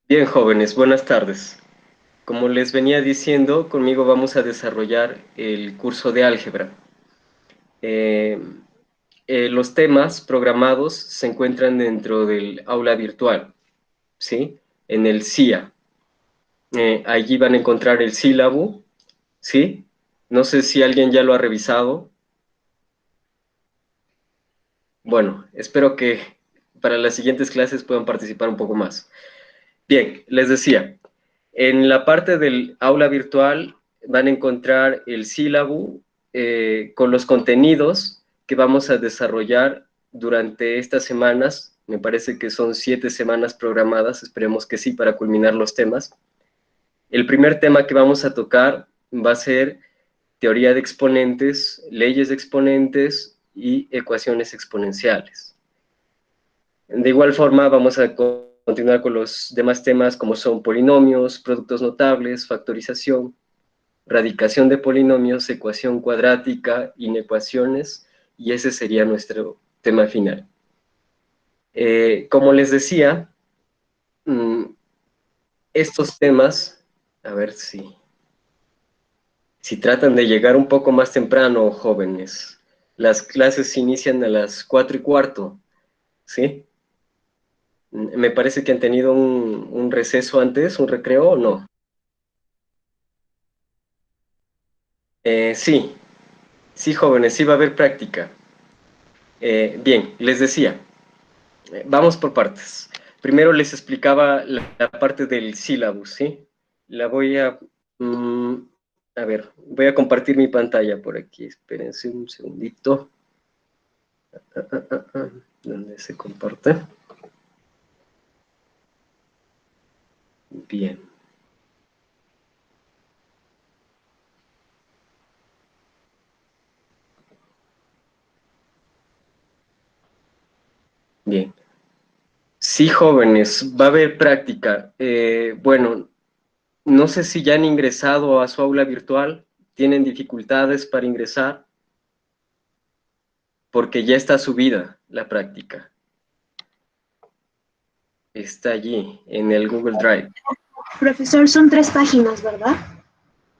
Bien, jóvenes, buenas tardes. Como les venía diciendo, conmigo vamos a desarrollar el curso de álgebra. Eh, los temas programados se encuentran dentro del aula virtual, ¿sí? En el CIA. Allí van a encontrar el sílabo, ¿sí? No sé si alguien ya lo ha revisado. Bueno, espero que para las siguientes clases puedan participar un poco más. Bien, les decía, en la parte del aula virtual van a encontrar el sílabo con los contenidos que vamos a desarrollar durante estas semanas. Me parece que son 7 semanas programadas, esperemos que sí, para culminar los temas. El primer tema que vamos a tocar va a ser teoría de exponentes, leyes de exponentes y ecuaciones exponenciales. De igual forma, vamos a continuar con los demás temas como son polinomios, productos notables, factorización, radicación de polinomios, ecuación cuadrática, inecuaciones, y ese sería nuestro tema final. Como les decía, estos temas, a ver si tratan de llegar un poco más temprano, jóvenes, las clases inician a las 4:15, ¿sí? Me parece que han tenido un receso antes, un recreo, ¿o no? Sí, sí, jóvenes, sí va a haber práctica. Bien, les decía, vamos por partes. Primero les explicaba la parte del sílabus, ¿sí? La voy mm, a ver, voy a compartir mi pantalla por aquí. Espérense un segundito. ¿Dónde se comparte? Bien. Bien. Sí, jóvenes, va a haber práctica. Bueno, no sé si ya han ingresado a su aula virtual, tienen dificultades para ingresar, porque ya está subida la práctica. Está allí, en el Google Drive. Profesor, son 3 páginas, ¿verdad?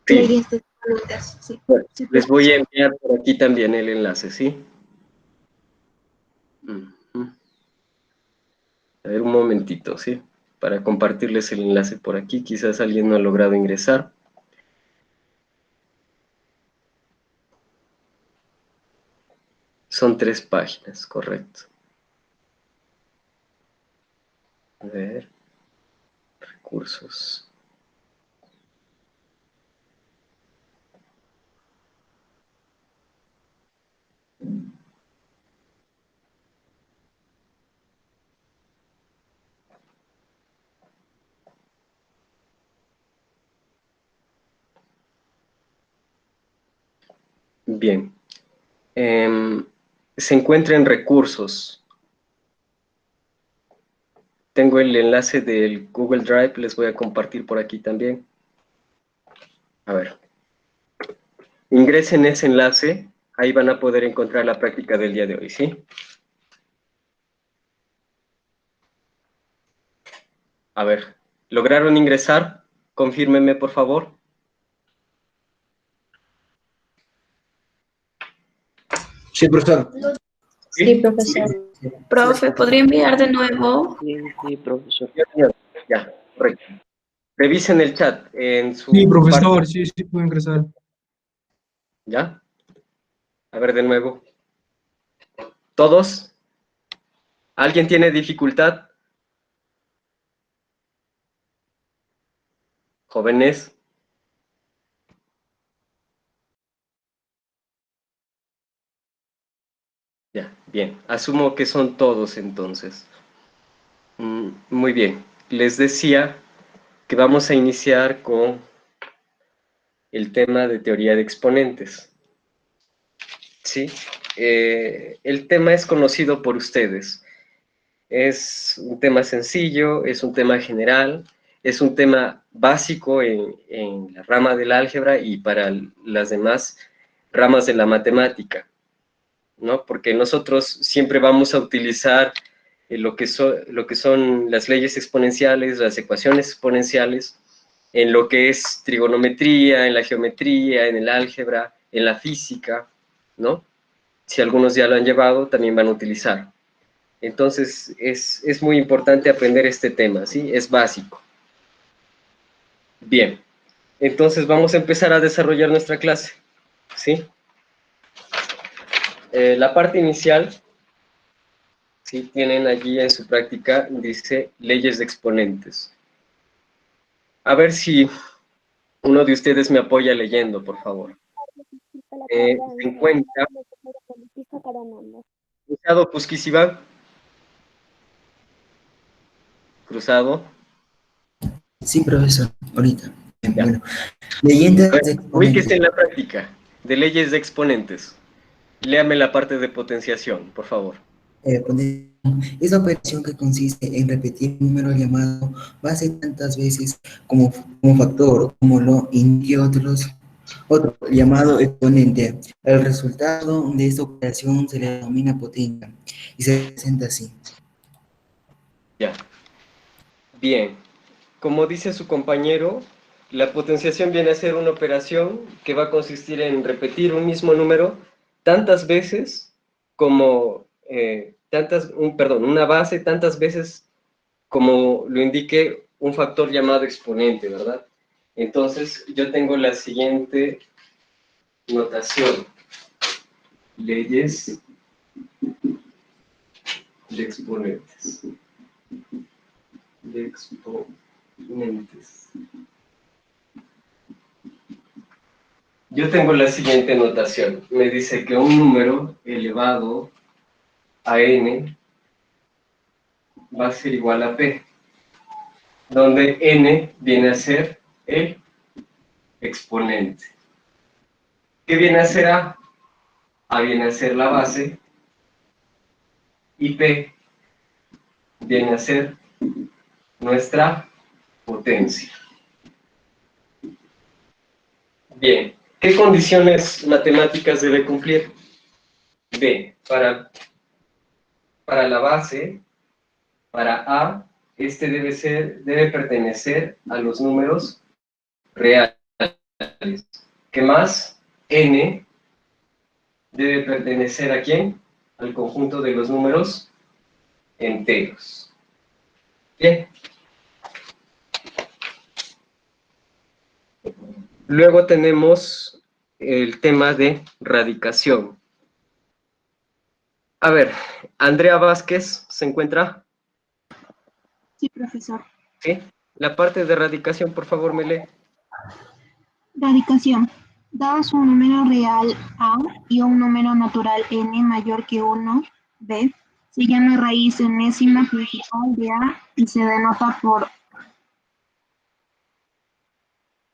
Sí, Leyes de exponentes. Sí, bueno, sí, les voy a profesor. enviar por aquí también el enlace, ¿sí? A ver, un momentito, ¿sí? Para compartirles el enlace por aquí, quizás alguien no ha logrado ingresar. Son 3 páginas, correcto. A ver, recursos. Bien. Se encuentra en recursos. Tengo el enlace del Google Drive, les voy a compartir por aquí también. A ver. Ingresen ese enlace, ahí van a poder encontrar la práctica del día de hoy, ¿sí? A ver, ¿lograron ingresar? Confírmenme, por favor. Sí, profesor. Sí, ¿Sí? profesor. Profe, ¿podría enviar de nuevo? Sí, profesor. Ya, correcto. Revisen el chat en Sí, su parte, profesor, sí, sí, puedo ingresar. ¿ya? A ver, de nuevo. ¿Todos? ¿Alguien tiene dificultad? Jóvenes. Ya, bien. Asumo que son todos entonces. Muy bien. Les decía que vamos a iniciar con el tema de teoría de exponentes. ¿Sí? El tema es conocido por ustedes. Es un tema sencillo, es un tema general, es un tema básico en la rama del álgebra y para las demás ramas de la matemática, ¿no? Porque nosotros siempre vamos a utilizar lo que son las leyes exponenciales, las ecuaciones exponenciales, en lo que es trigonometría, en la geometría, en el álgebra, en la física, ¿no? Si algunos ya lo han llevado, también van a utilizar. Entonces, es muy importante aprender este tema, ¿sí? Es básico. Bien, entonces vamos a empezar a desarrollar nuestra clase, ¿sí? La parte inicial, ¿sí? Tienen allí en su práctica, dice leyes de exponentes. A ver si uno de ustedes me apoya leyendo, por favor. Se encuentra Cruzado Pusquisiba. Cruzado. Sí, profesor, ahorita. Ya. Bueno, A leyendas ver, de ubíquese exponentes. en la práctica de leyes de exponentes. Léame la parte de potenciación, por favor. Es la operación que consiste en repetir un número llamado base tantas veces como factor, como lo indique otro llamado exponente. El resultado de esta operación se le denomina potencia y se presenta así. Ya. Bien. Como dice su compañero, la potenciación viene a ser una operación que va a consistir en repetir un mismo número tantas veces como, una base tantas veces como lo indique un factor llamado exponente, ¿verdad? Entonces, yo tengo la siguiente notación. Leyes de exponentes. De exponentes. Yo tengo la siguiente notación. Me dice que un número elevado a n va a ser igual a p, donde n viene a ser el exponente. ¿Qué viene a ser a? A viene a ser la base y p viene a ser nuestra potencia. Bien, ¿qué condiciones matemáticas debe cumplir? B, para la base, para A, este debe pertenecer a los números reales. ¿Qué más? N debe pertenecer ¿a quién? Al conjunto de los números enteros. Bien. Luego tenemos el tema de radicación. A ver, Andrea Vázquez, ¿se encuentra? Sí, profesor. ¿Sí? La parte de radicación, por favor, me lee. Radicación. Dados un número real A y un número natural n mayor que 1, B, se llama raíz enésima principal de A y se denota por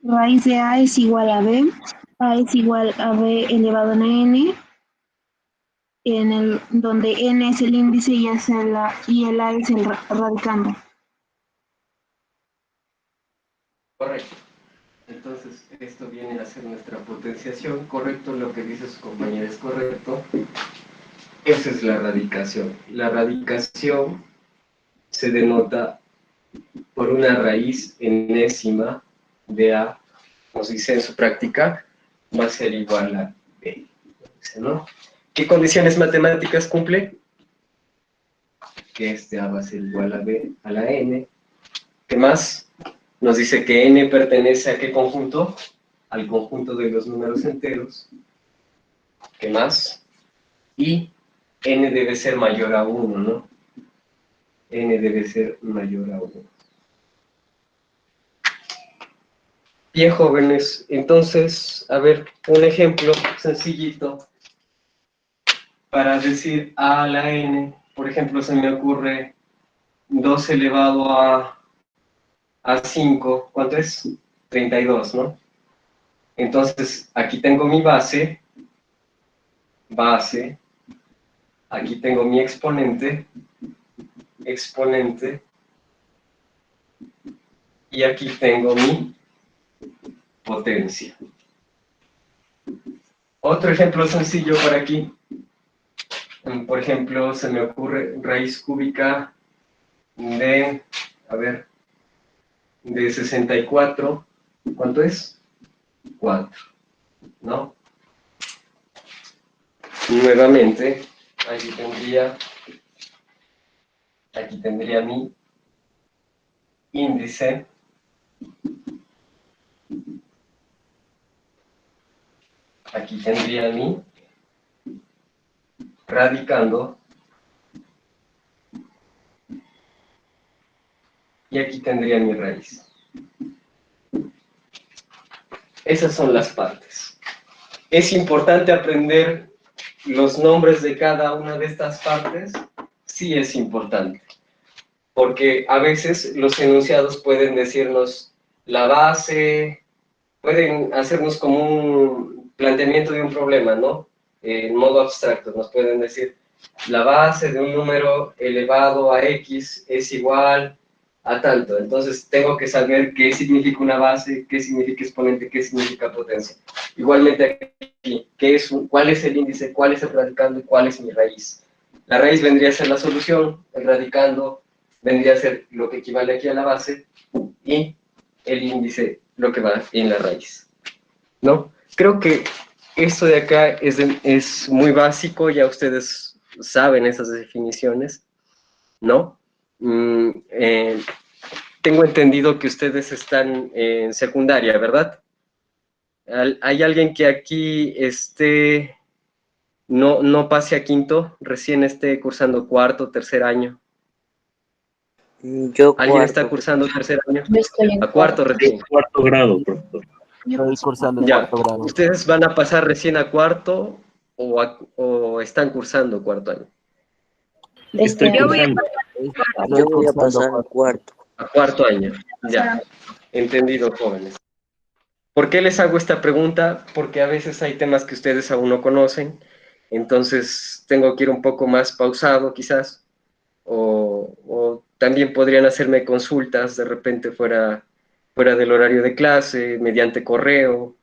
raíz de A es igual a B, A es igual a B elevado a n, donde n es el índice y el A es el radicando. Correcto. Entonces, esto viene a ser nuestra potenciación. Correcto, lo que dice su compañera es correcto. Esa es la radicación. La radicación se denota por una raíz enésima de A, como se dice en su práctica, va a ser igual a B. ¿No? ¿Qué condiciones matemáticas cumple? Que este A va a ser igual a B a la N. ¿Qué más? Nos dice que N pertenece a ¿qué conjunto? Al conjunto de los números enteros. ¿Qué más? Y N debe ser mayor a 1, ¿no? N debe ser mayor a 1. Bien, jóvenes, entonces, a ver, un ejemplo sencillito para decir A a la N. Por ejemplo, se me ocurre 2 elevado a 5, ¿cuánto es? 32, ¿no? Entonces, aquí tengo mi base, aquí tengo mi exponente, y aquí tengo mi potencia. Otro ejemplo sencillo por aquí. Por ejemplo, se me ocurre raíz cúbica de, a ver, de 64, ¿cuánto es? 4, ¿no? Nuevamente, aquí tendría mi índice. Aquí tendría mi radicando. Y aquí tendría mi raíz. Esas son las partes. ¿Es importante aprender los nombres de cada una de estas partes? Sí es importante, porque a veces los enunciados pueden decirnos la base, pueden hacernos como un planteamiento de un problema, ¿no? En modo abstracto, nos pueden decir la base de un número elevado a x es igual a tanto. Entonces tengo que saber qué significa una base, qué significa exponente, qué significa potencia. Igualmente aquí, ¿cuál es el índice, cuál es el radicando y cuál es mi raíz? La raíz vendría a ser la solución, el radicando vendría a ser lo que equivale aquí a la base y el índice lo que va en la raíz, ¿no? Creo que esto de acá es muy básico, ya ustedes saben esas definiciones, ¿no? Tengo entendido que ustedes están en secundaria, ¿verdad? ¿Hay alguien que aquí no pase a quinto, recién esté cursando cuarto, tercer año? Yo ¿Alguien está cuarto. cursando tercer año? Yo estoy en A cuarto recién. Cuarto grado, profesor. Estoy cursando el Ya, cuarto grado. ¿ustedes van a pasar recién a cuarto o están cursando cuarto año? Estoy cursando. Yo voy a pasar a cuarto. A cuarto año, ya. Entendido, jóvenes. ¿Por qué les hago esta pregunta? Porque a veces hay temas que ustedes aún no conocen, entonces tengo que ir un poco más pausado quizás, o también podrían hacerme consultas de repente fuera del horario de clase, mediante correo.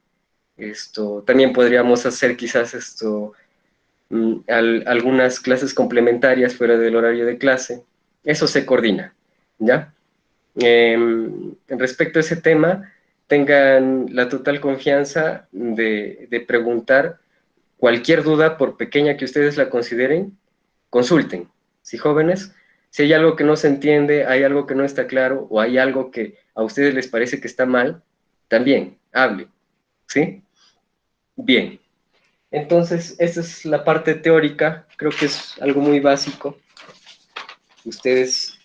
También podríamos hacer quizás algunas clases complementarias fuera del horario de clase. Eso se coordina, ¿ya? Respecto a ese tema, tengan la total confianza de preguntar cualquier duda, por pequeña que ustedes la consideren, consulten. ¿Sí, jóvenes? Si hay algo que no se entiende, hay algo que no está claro, o hay algo que a ustedes les parece que está mal, también hablen, ¿sí? Bien. Entonces, esa es la parte teórica, creo que es algo muy básico. Ustedes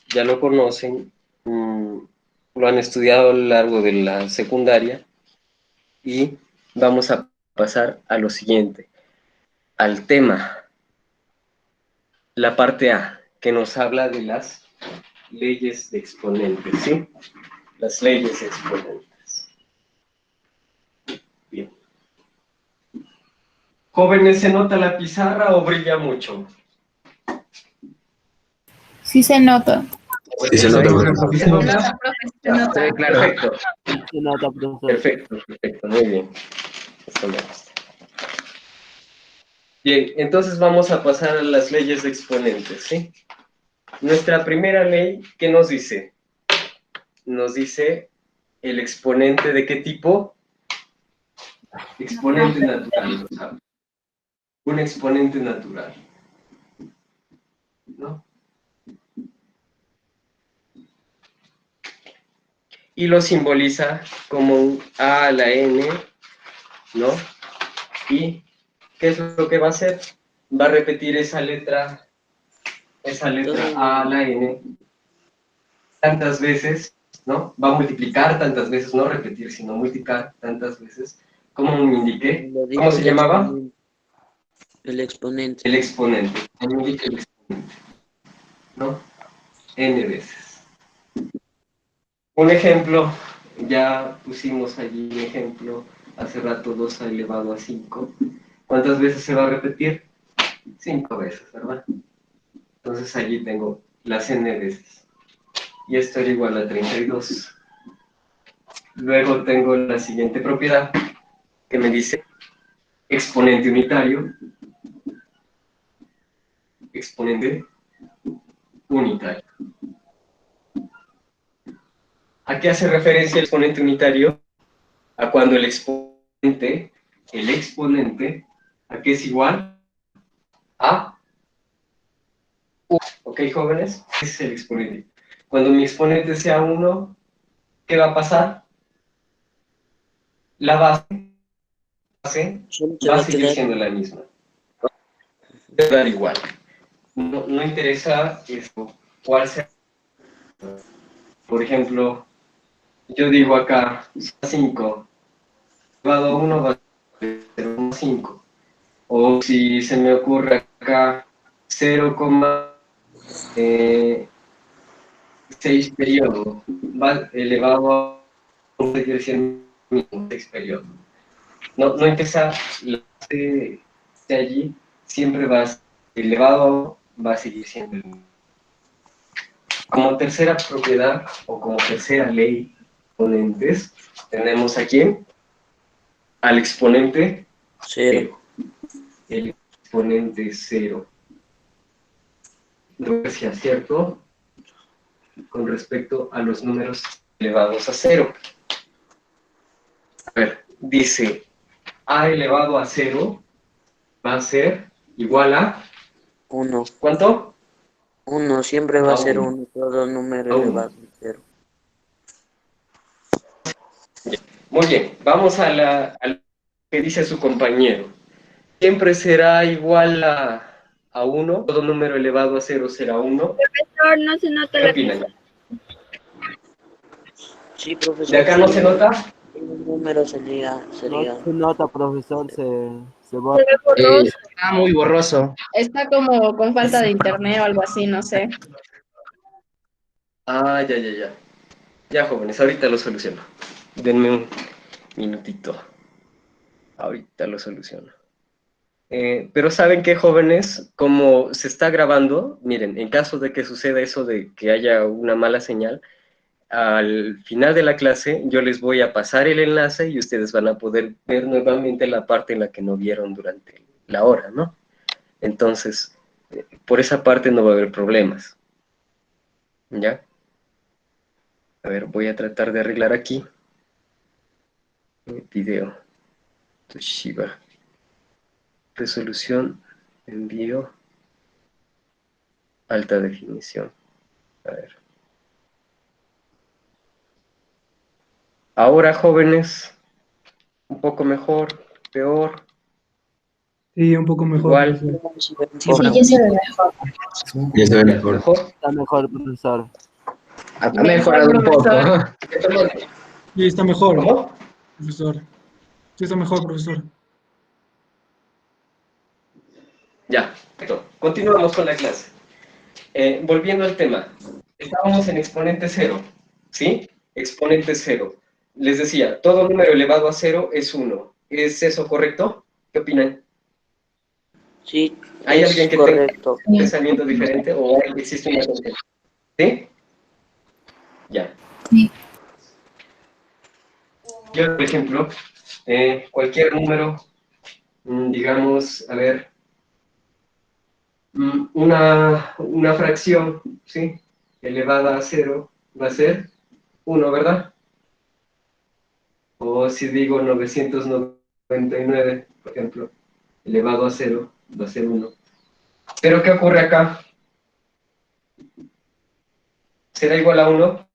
ya lo conocen, lo han estudiado a lo largo de la secundaria y vamos a pasar a lo siguiente, al tema, la parte A, que nos habla de las leyes de exponentes, ¿sí? Las leyes de exponentes. Bien. Jóvenes, ¿se nota la pizarra o brilla mucho? Sí se nota. Sí, se nota, profesor. ¿Se nota? Se nota. Perfecto. Se nota, profesor. Perfecto, muy bien. Esto me gusta. Bien, entonces vamos a pasar a las leyes de exponentes, ¿sí? Nuestra primera ley, ¿qué nos dice? Nos dice el exponente de qué tipo? Exponente natural, ¿sabes? Un exponente natural, ¿no? Y lo simboliza como un A a la N, ¿no? Y ¿qué es lo que va a hacer? Va a repetir esa letra A a la N tantas veces, ¿no? Va a multiplicar tantas veces, no repetir, sino multiplicar tantas veces. ¿Cómo me indiqué? ¿Cómo se llamaba? El exponente. El exponente. ¿Cómo me indiqué el exponente? ¿No? N veces. Un ejemplo, ya pusimos allí un ejemplo, hace rato 2 elevado a 5. ¿Cuántas veces se va a repetir? 5 veces, ¿verdad? Entonces allí tengo las n veces. Y esto era igual a 32. Luego tengo la siguiente propiedad, que me dice exponente unitario. exponente unitario. ¿A qué hace referencia el exponente unitario? A cuando el exponente, ¿a qué es igual? A 1. ¿Ok, jóvenes? Ese es el exponente. Cuando mi exponente sea 1, ¿qué va a pasar? La base Solo se va va a a seguir quedar. siendo la misma. Va a dar igual. No interesa esto, cuál sea. Por ejemplo, yo digo acá 5, elevado a 1 va a ser 1,5. O si se me ocurre acá 0,6 periodo, va elevado a 1 seguir siendo 6 periodo. No interesa la base de allí, siempre va a ser elevado a 1, va a seguir siendo el mismo. Como tercera propiedad o como tercera ley exponentes, tenemos aquí al exponente 0. 0. El exponente 0. Regresa, ¿cierto? Con respecto a los números elevados a 0. A ver, dice a elevado a 0 va a ser igual a 1. ¿cuánto? 1 siempre va A a ser 1. 1. Todo número A 1. elevado a 0. Muy bien, vamos a lo que dice su compañero. Siempre será igual a 1, todo número elevado a 0 será 1. Profesor, no se nota ¿Qué la opinan? Sí, ¿De profesor, acá no se nota? el número sería. No se nota, profesor, se se borra. ve borroso. Está muy borroso. Está como con falta de internet o algo así, no sé. Ah, ya. Ya, jóvenes, ahorita lo soluciono. Denme un minutito. Ahorita lo soluciono. Pero ¿saben qué, jóvenes? Como se está grabando, miren, en caso de que suceda eso de que haya una mala señal, al final de la clase yo les voy a pasar el enlace y ustedes van a poder ver nuevamente la parte en la que no vieron durante la hora, ¿no? Entonces, por esa parte no va a haber problemas. ¿Ya? A ver, voy a tratar de arreglar aquí. Video. Toshiba. Resolución. Envío. Alta definición. A ver. Ahora, jóvenes, un poco mejor, peor, Sí, un poco mejor. igual. Sí, ya se ve mejor. Ya se ve mejor. ¿Mejor? Está mejor, profesor. Ha mejorado un poco. Sí, está mejor, ¿Cómo? profesor. Sí, está mejor, profesor. Ya, perfecto. Continuamos con la clase. Volviendo al tema, estábamos en exponente 0, ¿sí? Exponente 0. Les decía, todo número elevado a 0 es 1. ¿Es eso correcto? ¿Qué opinan? Sí, ¿Hay es alguien que correcto. tenga un pensamiento diferente o existe una concepción? ¿Sí? Ya. Sí. Yo, por ejemplo, cualquier número, digamos, a ver, una fracción, ¿sí? Elevada a 0 va a ser 1, ¿verdad? O si digo 999, por ejemplo, elevado a 0 va a ser 1. ¿Pero qué ocurre acá? ¿Será igual a 1?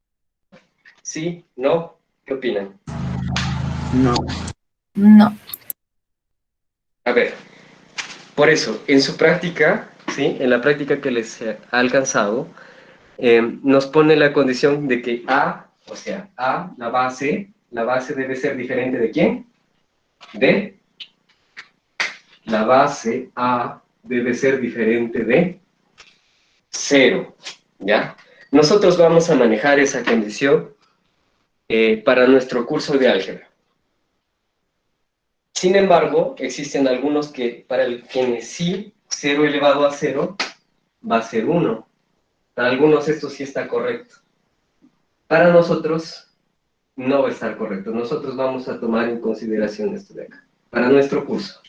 ¿Sí? ¿No? ¿Qué opinan? No. No. A ver, por eso, en su práctica, ¿sí? En la práctica que les ha alcanzado, nos pone la condición de que A, o sea, A, la base debe ser diferente ¿de quién? De la base A debe ser diferente de 0, ¿ya? Nosotros vamos a manejar esa condición para nuestro curso de álgebra. Sin embargo, existen algunos que para quienes sí 0 elevado a 0 va a ser 1. Para algunos esto sí está correcto. Para nosotros no va a estar correcto. Nosotros vamos a tomar en consideración esto de acá, para nuestro curso.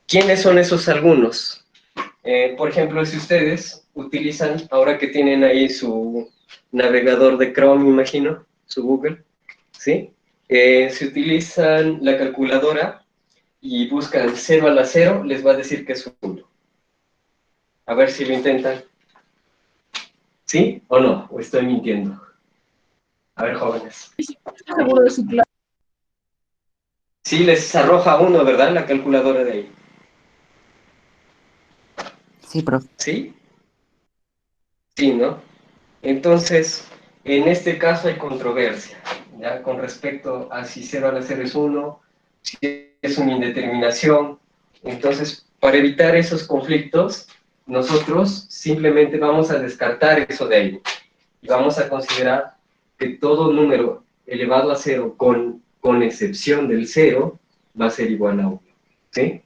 ¿Quiénes son esos algunos? Por ejemplo, si ustedes utilizan, ahora que tienen ahí su navegador de Chrome, imagino, su Google, ¿sí? Si utilizan la calculadora y buscan 0 a la 0, les va a decir que es 1. A ver si lo intentan. ¿Sí o no? ¿O estoy mintiendo? A ver, jóvenes. Seguro de su clase. Sí, les arroja 1, ¿verdad? La calculadora de ahí. Sí, profe. ¿Sí? Sí, ¿no? Entonces, en este caso hay controversia, ¿ya? Con respecto a si 0 a la 0 es 1, si es una indeterminación. Entonces, para evitar esos conflictos, nosotros simplemente vamos a descartar eso de ahí. Y vamos a considerar que todo número elevado a 0, con excepción del 0, va a ser igual a 1. ¿Sí?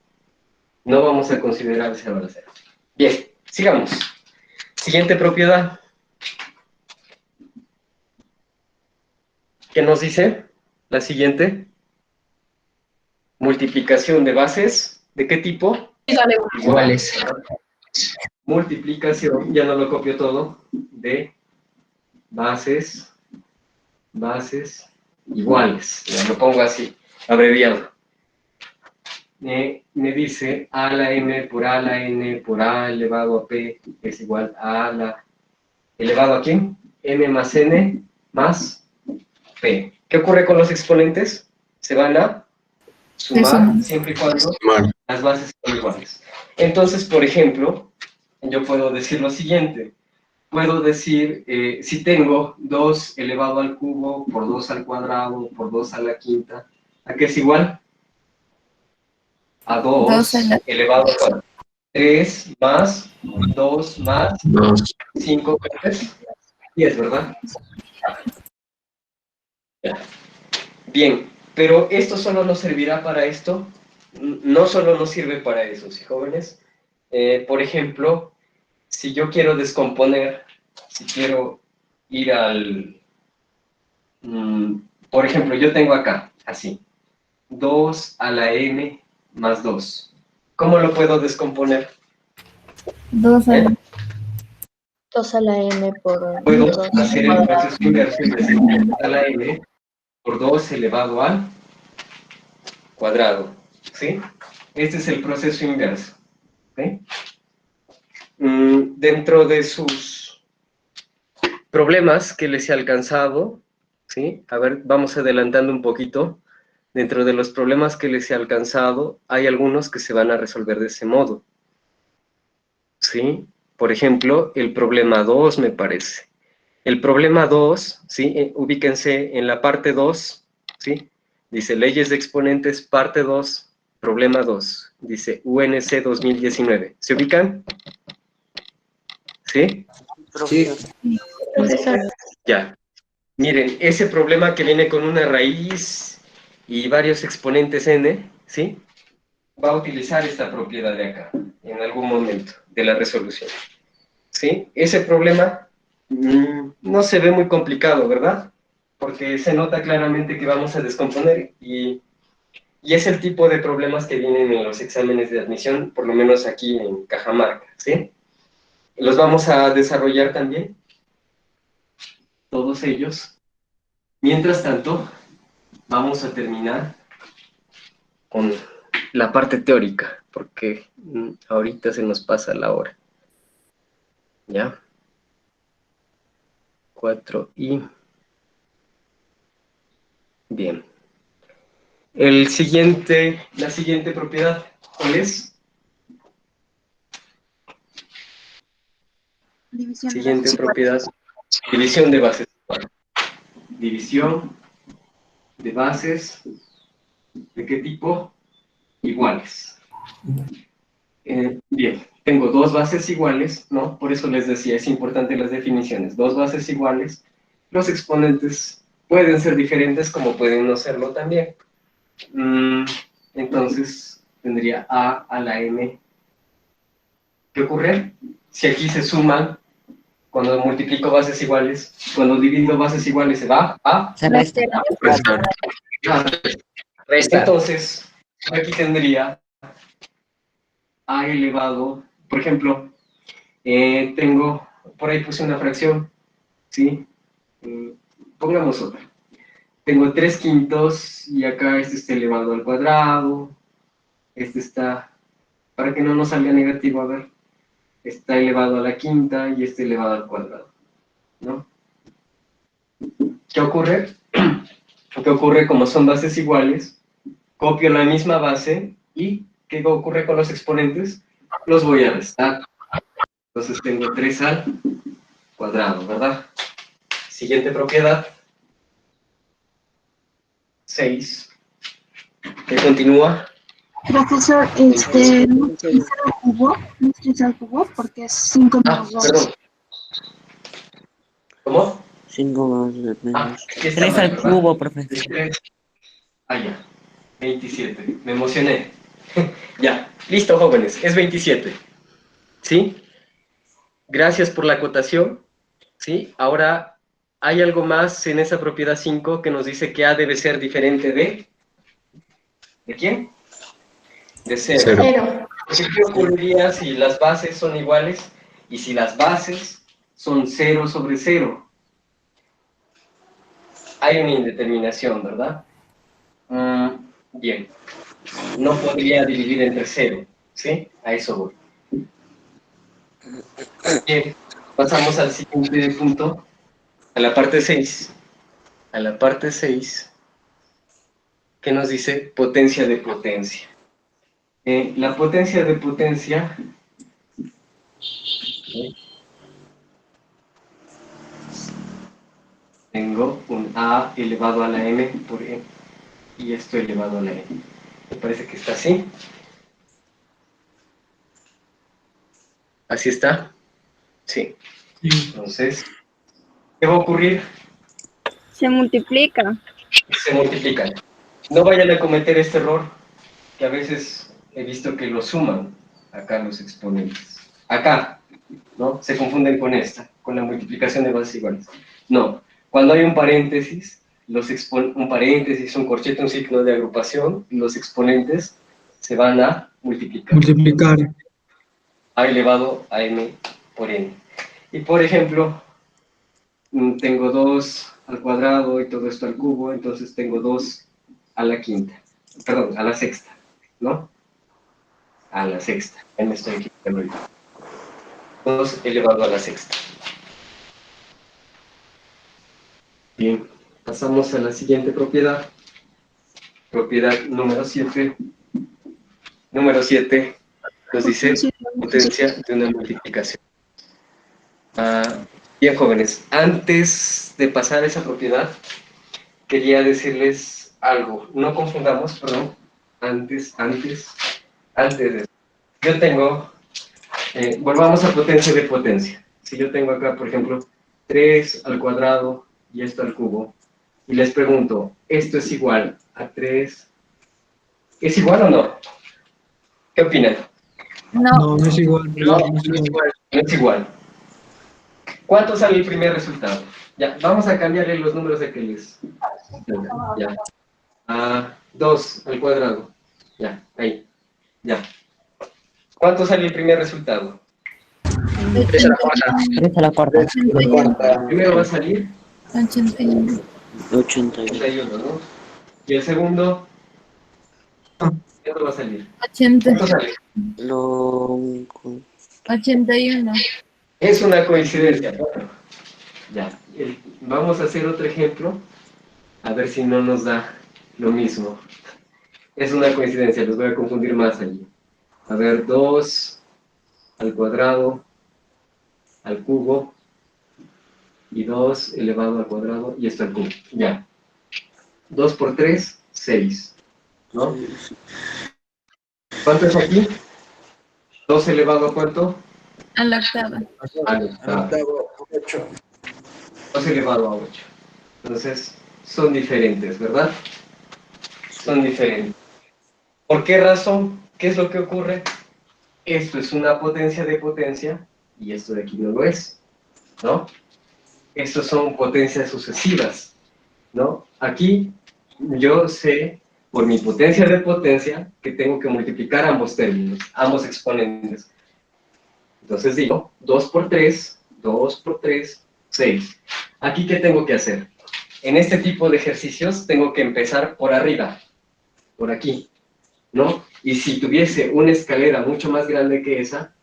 No vamos a considerar 0 a la 0. Bien, sigamos. Siguiente propiedad. ¿Qué nos dice? La siguiente. Multiplicación de bases. ¿De qué tipo? Iguales. Multiplicación, ya no lo copio todo, de bases iguales. Ya lo pongo así, abreviado. Me dice a a la n por a elevado a p es igual a la elevado a ¿quién? M más n más p. ¿Qué ocurre con los exponentes? Se van a sumar siempre y cuando las bases son iguales. Entonces, por ejemplo, yo puedo decir lo siguiente. Puedo decir, si tengo 2 elevado al cubo por 2 al cuadrado por 2 a la quinta, ¿a qué es igual? A 2 elevado al cuadrado. 3 más 2 más 5, 10, ¿verdad? Bien, pero esto solo nos servirá para esto. No solo nos sirve para eso, ¿sí, jóvenes? Por ejemplo, si yo quiero descomponer, si quiero ir al... por ejemplo, yo tengo acá, así, 2 a la n más 2. ¿Cómo lo puedo descomponer? 2 a la... 2 a la m por Puedo 2 hacer el proceso inverso y decir 2 a la n por 2 elevado al cuadrado, ¿sí? Este es el proceso inverso, ¿sí? Dentro de sus problemas que les he alcanzado, ¿sí? A ver, vamos adelantando un poquito. Dentro de los problemas que les he alcanzado, hay algunos que se van a resolver de ese modo, ¿sí? Por ejemplo, el problema 2, me parece. El problema 2, ¿sí? Ubíquense en la parte 2, ¿sí? Dice leyes de exponentes, parte 2, problema 2. Dice UNC 2019. ¿Se ubican? ¿Sí? Sí. Ya. Miren, ese problema que viene con una raíz y varios exponentes n, ¿sí? Va a utilizar esta propiedad de acá, en algún momento de la resolución. ¿Sí? Ese problema no se ve muy complicado, ¿verdad? Porque se nota claramente que vamos a descomponer y es el tipo de problemas que vienen en los exámenes de admisión, por lo menos aquí en Cajamarca, ¿sí? Los vamos a desarrollar también, todos ellos. Mientras tanto, vamos a terminar con la parte teórica, porque ahorita se nos pasa la hora. ¿Ya? 4 y... Bien. La siguiente propiedad, ¿cuál es? División de Siguiente bases propiedad, división de bases. División de bases, ¿de qué tipo? Iguales. Bien, tengo dos bases iguales, ¿no? Por eso les decía, es importante las definiciones. Dos bases iguales, los exponentes pueden ser diferentes como pueden no serlo también. Entonces, tendría a la m. ¿Qué ocurre? Si aquí se suman, cuando multiplico bases iguales, cuando divido bases iguales, se va a... Se resta. Resta. Entonces, aquí tendría a elevado Por ejemplo, tengo, por ahí puse una fracción, ¿sí? Pongamos otra. Tengo 3/5 y acá este está elevado al cuadrado, este está, para que no nos salga negativo, a ver, está elevado a la quinta y este elevado al cuadrado, ¿no? ¿Qué ocurre? ¿Qué ocurre? Como son bases iguales, copio la misma base y ¿qué ocurre con los exponentes? Los voy a restar. Entonces tengo 3 al cuadrado, ¿verdad? Siguiente propiedad. 6. ¿Qué continúa? Profesor, no es 3 al cubo, no es 3 al cubo, porque es 5 menos 2. Perdón. ¿Cómo? 5 más de menos. Aquí está 3 mal, al ¿verdad? cubo, profesor. 3. Ya. 27. Me emocioné. Ya. Listo, jóvenes. Es 27. ¿Sí? Gracias por la acotación. ¿Sí? Ahora, hay algo más en esa propiedad 5 que nos dice que A debe ser diferente de... ¿De quién? De 0. Cero. ¿Qué ocurriría si las bases son iguales y si las bases son 0 sobre 0? Hay una indeterminación, ¿verdad? Bien. No podría dividir entre 0, ¿sí? A eso voy. Bien. Pasamos al siguiente punto, a la parte 6. A la parte 6, que nos dice potencia de potencia. La potencia de potencia... Tengo un A elevado a la M por E y esto elevado a la N. Me parece que está así. ¿Así está? Sí. Entonces, ¿qué va a ocurrir? Se multiplica. Se multiplican. No vayan a cometer este error, que a veces he visto que lo suman acá los exponentes. Acá, ¿no? Se confunden con esta, con la multiplicación de bases iguales. No. Cuando hay un paréntesis, un paréntesis, un corchete, un signo de agrupación, los exponentes se van a multiplicar. Multiplicar. A elevado a m por n. Y por ejemplo, tengo 2 al cuadrado y todo esto al cubo, entonces tengo 2 a la quinta. Perdón, a la sexta, ¿no? A la sexta. Ya me estoy equivocando. 2 elevado a la sexta. Bien, pasamos a la siguiente propiedad. Propiedad número 7. Número 7 nos dice potencia de una multiplicación. Bien, jóvenes, antes de pasar a esa propiedad, quería decirles algo. No confundamos, perdón, antes de eso. Yo tengo, volvamos a potencia de potencia. Si yo tengo acá, por ejemplo, 3 al cuadrado y esto al cubo, y les pregunto, ¿esto es igual a 3? ¿Es igual o no? ¿Qué opinan? No, no es igual. No, no es igual. No es igual. ¿Cuánto sale el primer resultado? Ya, vamos a cambiarle los números de que les... Ya. 2 al cuadrado. Ya, ahí. Ya. ¿Cuánto sale el primer resultado? 3 a la cuarta. 3 a la cuarta. Primero va a salir 81. 81, ¿no? Y el segundo, ¿cuánto va a salir? 80. ¿Cuánto sale? 81. Es una coincidencia. Bueno, ya. Vamos a hacer otro ejemplo, a ver si no nos da lo mismo. Es una coincidencia, los voy a confundir más allí. A ver, 2 al cuadrado, al cubo, y 2 elevado al cuadrado, y esto al cubo. Ya. 2 por 3, 6. ¿No? ¿Cuánto es aquí? 2 elevado a ¿cuánto? A la octava. Al octavo. 2 elevado a 8. Entonces, son diferentes, ¿verdad? Son diferentes. ¿Por qué razón? ¿Qué es lo que ocurre? Esto es una potencia de potencia y esto de aquí no lo es, ¿no? Estos son potencias sucesivas, ¿no? Aquí yo sé, por mi potencia de potencia, que tengo que multiplicar ambos términos, ambos exponentes. Entonces digo, 2 por 3, 6. ¿Aquí qué tengo que hacer? En este tipo de ejercicios tengo que empezar por arriba, por aquí, ¿no? Y si tuviese una escalera mucho más grande que esa,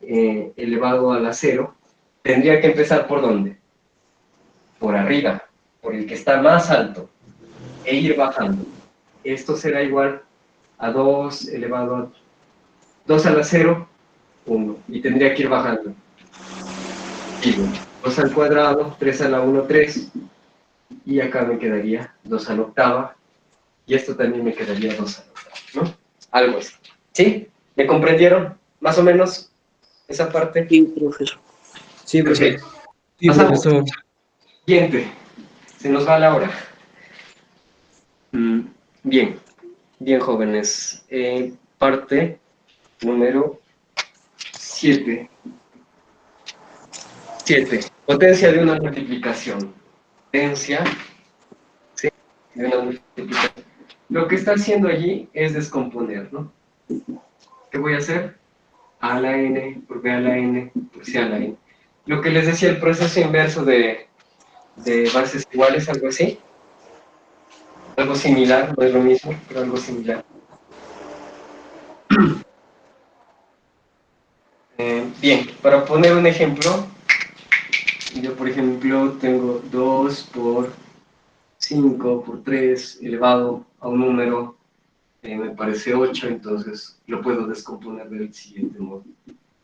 elevado a la 0, tendría que empezar ¿por dónde? Por arriba, por el que está más alto, e ir bajando. Esto será igual a 2 elevado a 2 a la 0, 1, y tendría que ir bajando. Digo, 2 al cuadrado, 3 a la 1, 3, y acá me quedaría 2 a la octava, y esto también me quedaría 2 a la octava, ¿no? Algo así. ¿Sí? ¿Me comprendieron? Más o menos esa parte. Sí, profesor. Sí, profesor. Perfecto. Sí, Pasamos. profesor. Siguiente. Se nos va la hora. Bien. Bien, jóvenes. Parte número 7. 7. Potencia de una multiplicación. Potencia, ¿sí?, de una multiplicación. Lo que está haciendo allí es descomponer, ¿no? ¿Qué voy a hacer? A a la n por b a la n por c a la n. Lo que les decía, el proceso inverso de bases iguales, algo así. Algo similar, no es lo mismo, pero algo similar. Bien, para poner un ejemplo, yo por ejemplo tengo 2 por 5 por 3 elevado a un número, me parece 8, entonces lo puedo descomponer del siguiente modo.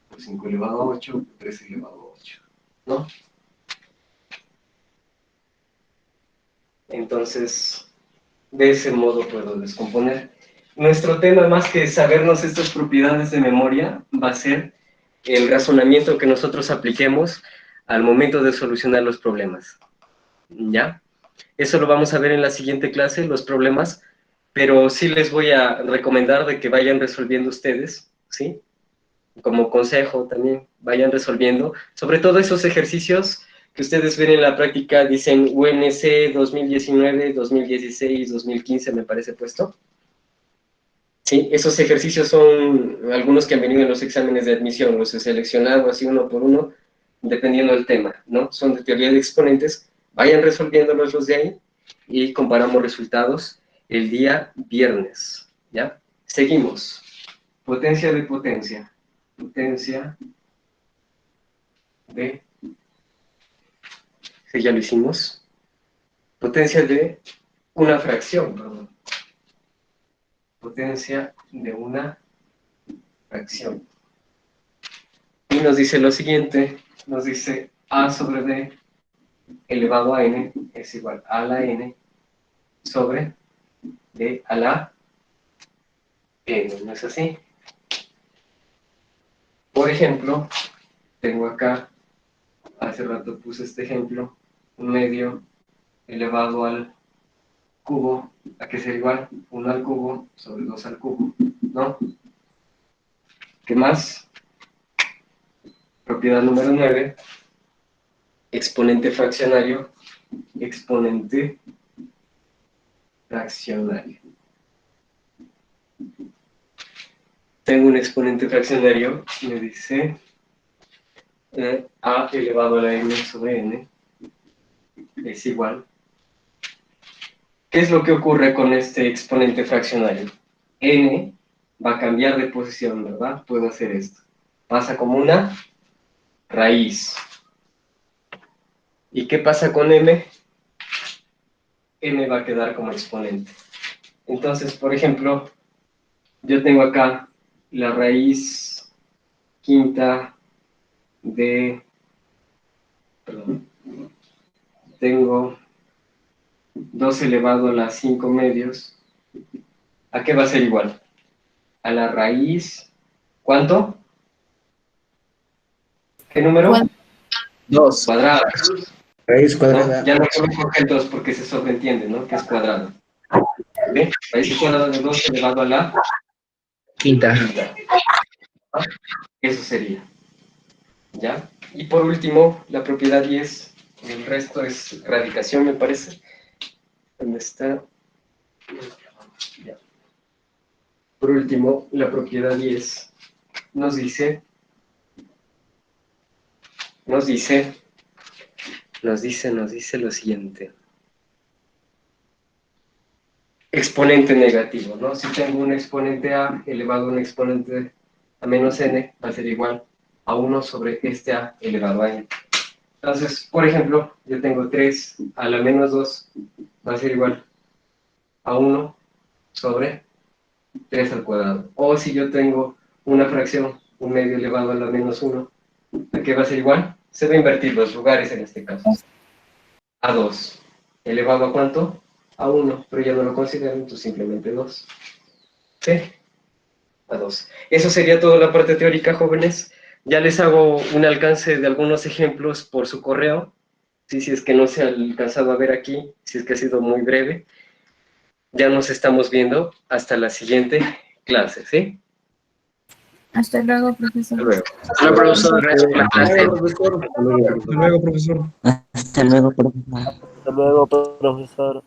Por 5 elevado a 8, por 3 elevado a 8, ¿no? Entonces, de ese modo puedo descomponer. Nuestro tema, más que sabernos estas propiedades de memoria, va a ser el razonamiento que nosotros apliquemos al momento de solucionar los problemas. ¿Ya? Eso lo vamos a ver en la siguiente clase, los problemas, pero sí les voy a recomendar de que vayan resolviendo ustedes, ¿sí? Como consejo también, vayan resolviendo, sobre todo esos ejercicios que ustedes ven en la práctica, dicen UNC 2019, 2016, 2015, me parece puesto. Sí, esos ejercicios son algunos que han venido en los exámenes de admisión, los he seleccionado así uno por uno, dependiendo del tema, ¿no? Son de teoría de exponentes, vayan resolviéndolos los de ahí y comparamos resultados el día viernes, ¿ya? Seguimos. Potencia de potencia. Potencia de... Sí, ya lo hicimos. Potencia de una fracción, perdón. Potencia de una fracción. Y nos dice lo siguiente, nos dice a sobre b elevado a n es igual a la n sobre d a la n, ¿no es así? Por ejemplo, tengo acá, hace rato puse este ejemplo, un medio elevado al cubo, ¿a qué será igual? 1 al cubo sobre 2 al cubo, ¿no? ¿Qué más? Propiedad número 9, exponente fraccionario, exponente fraccionario. Tengo un exponente fraccionario, me dice a elevado a la n sobre n es igual. ¿Qué es lo que ocurre con este exponente fraccionario? N va a cambiar de posición, ¿verdad? Puedo hacer esto. Pasa como una raíz. ¿Y qué pasa con m? M va a quedar como exponente. Entonces, por ejemplo, yo tengo acá la raíz quinta de... Perdón. Tengo 2 elevado a las 5 medios. ¿A qué va a ser igual? A la raíz... ¿Cuánto? ¿Qué número? 2. Cuadrada. Raíz ¿No? cuadrada. Ya no coloco el 2 porque se sobreentiende, ¿no? Que es cuadrado. ¿Ve? Raíz cuadrada de 2 elevado a la Quinta. quinta. Eso sería. ¿Ya? Y por último, la propiedad 10. El resto es radicación, me parece. ¿Dónde está? Ya. Por último, la propiedad 10 nos dice nos dice lo siguiente. Exponente negativo, ¿no? Si tengo un exponente a elevado a un exponente a menos n, va a ser igual a 1 sobre este a elevado a n. Entonces, por ejemplo, yo tengo 3 a la menos 2, va a ser igual a 1 sobre 3 al cuadrado. O si yo tengo una fracción, un medio elevado a la menos 1, ¿a qué va a ser igual? Se va a invertir los lugares en este caso. A 2. ¿Elevado a cuánto? A 1, pero ya no lo considero, entonces simplemente 2. ¿Sí? A 2. Eso sería toda la parte teórica, jóvenes. Ya les hago un alcance de algunos ejemplos por su correo, ¿sí? Si es que no se ha alcanzado a ver aquí, si es que ha sido muy breve. Ya nos estamos viendo hasta la siguiente clase, ¿sí? Hasta luego, profesor. Hasta luego. Hola, profesor, gracias por la clase. Hasta luego, profesor. Hasta luego, profesor. Hasta luego, profesor.